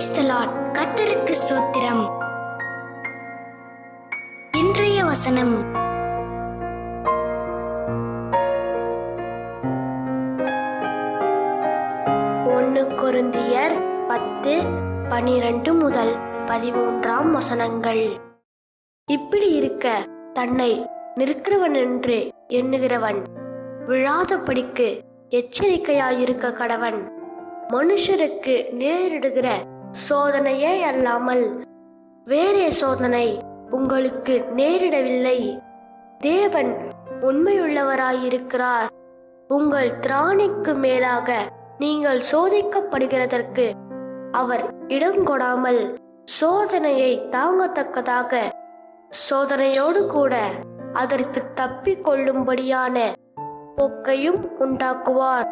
Praise the Lord. கர்த்தருக்கு ஸ்தோத்திரம். இன்றைய வசனம். கொரிந்தியர் 10:12-13 இப்படி இருக்க தன்னை நிற்கிறவன் என்று எண்ணுகிறவன் விழாதபடிக்கு எச்சரிக்கையாயிருக்க கடவன். மனுஷருக்கு நேரிடுகிற சோதனையே அல்லாமல் வேறே சோதனை உங்களுக்கு நேரிடவில்லை. தேவன் உண்மையுள்ளவராயிருக்கிறார். உங்கள் திராணிக்கு மேலாக நீங்கள் சோதிக்கப்படுகிறதற்கு அவர் இடங்கொடாமல் சோதனையை தாங்கத்தக்கதாக சோதனையோடு கூட அதற்கு தப்பிக்கொள்ளும்படியான போக்கையும் உண்டாக்குவார்.